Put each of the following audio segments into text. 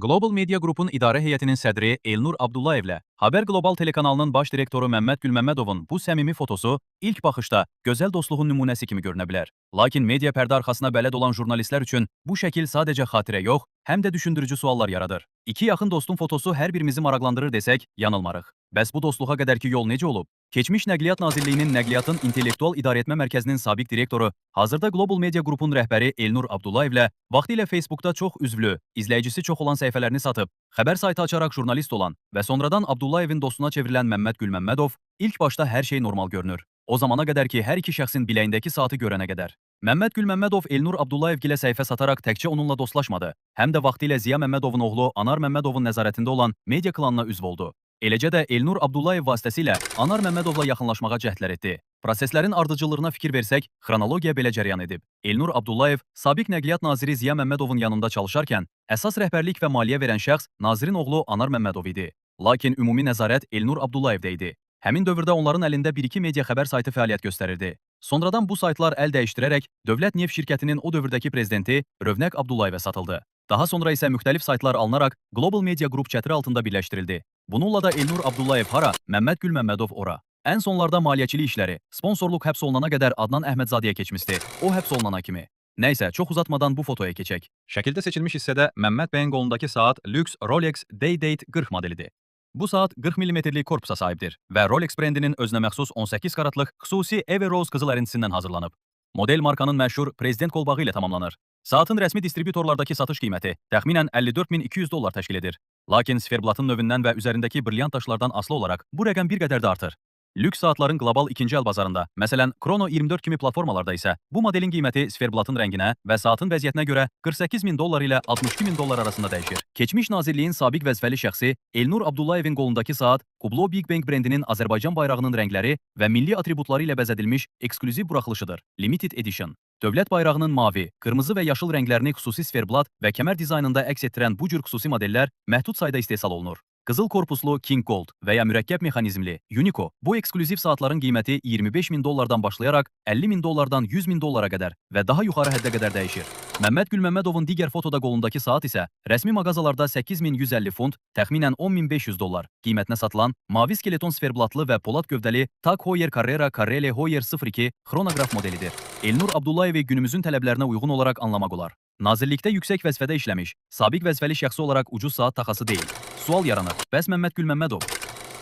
Global Media Group'un idarə heyətinin sədri Elnur Abdullayevlə Haber Global telekanalının baş direktoru Məmməd Gülməmmədovun bu səmimi fotosu ilk baxışda gözəl dostluğun nümunəsi kimi görünə bilər. Lakin media pərdə arxasına bələd olan jurnalistlər üçün bu şəkil sadəcə xatirə yox, həm də düşündürücü suallar yaradır. İki yaxın dostun fotosu hər birimizi maraqlandırır desək, yanılmarıq. Bəs bu dostluğa qədərki yol necə olub? Keçmiş Nəqliyyat Nazirliyinin Nəqliyyatın İntellektual İdarəetmə Mərkəzinin sabiq direktoru, hazırda Global Media Group'un rəhbəri Elnur Abdullayevlə vaxtilə Facebook'da çox üzvlü, izləyicisi çox olan səhifələrini satıb, xəbər saytı açaraq jurnalist olan və sonradan Abdullayevin dostuna çevrilən Məmməd Gülməmmədov ilk başda hər şey normal görünür. O zamana qədər ki, hər iki şəxsin biləyindəki saatı görənə qədər. Məmməd Gülməmmədov Elnur Abdullayev səhifə sataraq təkcə onunla dostlaşmadı, həm də vaxtilə Ziya Məmmədovun oğlu Anar Məmmədovun nəzarətində olan media klanına üzv oldu. Eləcə də Elnur Abdullayev vasitəsilə Anar Məmmədovla yaxınlaşmağa cəhdlər etdi. Proseslərin ardıcıllığına fikir versək, xronologiya belə cəryan edib. Elnur Abdullayev sabiq Nəqliyyat naziri Ziya Məmmədovun yanında çalışarkən, əsas rəhbərlik və maliyyə verən şəxs nazirin oğlu Anar Məmmədov idi. Lakin ümumi nəzarət Elnur Abdullayevdə idi. Həmin dövrdə onların əlində bir-iki media xəbər saytı fəaliyyət göstərirdi. Sonradan bu saytlar əl dəyişdirərək Dövlət Neft şirkətinin o dövrdəki prezidenti Rövnəq Abdullayevə satıldı. Daha sonra isə müxtəlif saytlar alınaraq Global Media Group çətiri altında birləşdirildi. Bununla da Elnur Abdullayev hara, Məmməd Gülməmmədov ora. Ən sonlarda maliyyəçilik işləri, sponsorluq həbs olunana qədər Adnan Əhmədzadəyə keçmişdi, o həbs olunana kimi. Nəysə, çox uzatmadan bu fotoya keçək. Şəkildə seçilmiş hissədə Məmməd bəyin qolundakı saat lüks Rolex Day-Date 40 modelidir. Bu saat 40 mm-lik korpusa sahibdir və Rolex brendinin özünə məxsus 18 karatlıq xüsusi Everose qızıl ərintisindən hazırlanıb. Model markanın məşhur Prezident qolbağı ilə tamamlanır. Saatın rəsmi distributorlardakı satış qiyməti təxminən $54.200 təşkil edir. Lakin siferblatın növündən və üzərindəki brilyant daşlardan asılı olaraq bu rəqəm bir qədər də artır. Lüks saatların qlobal ikinci əl bazarında, məsələn Chrono 24 kimi platformalarda isə bu modelin qiyməti siferblatın rənginə və saatın vəziyyətinə görə $48.000 ilə $62.000 arasında dəyişir. Keçmiş nazirliyin sabiq vəzifəli şəxsi Elnur Abdullayevin qolundakı saat Hublot Big Bang brendinin Azərbaycan bayrağının rəngləri və milli atributları ilə bəzədilmiş eksklüziv buraxılışıdır. Limited Edition. Dövlət bayrağının mavi, qırmızı və yaşıl rənglərini xüsusi siferblat və kəmər dizaynında əks etdirən bu cür xüsusi modellər məhdud sayda istehsal olunur. Qızıl korpuslu King Gold və ya mürəkkəb mexanizmli Unico bu eksklüziv saatların qiyməti $25.000-dan başlayaraq $50.000-dan $100.000-a qədər və daha yuxarı həddə qədər dəyişir. Məmməd Gülməmmədovun digər fotoda qolundakı saat isə rəsmi mağazalarda $8.150 funt, təxminən $10.500 qiymətinə satılan mavi skeleton siferblatlı və polad gövdəli Tag Heuer Carrera Carrele Heuer 02 xronograf modelidir. Elnur Abdullayevi günümüzün tələblərinə uyğun olaraq anlamaq olar. Nazirlikdə yüksək vəzifədə işləmiş, sabiq vəzifəli şəxsi olaraq ucuz saat taxası deyil. Sual yaranır, bəs Məmməd Gülməmmədov?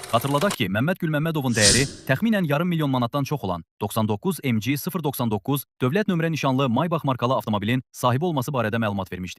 Xatırladaq ki, Məmməd Gülməmmədovun dəyəri təxminən yarım milyon manatdan çox olan 99 MG 099 dövlət nömrə nişanlı Maybach markalı avtomobilin sahibi olması barədə məlumat vermişdi.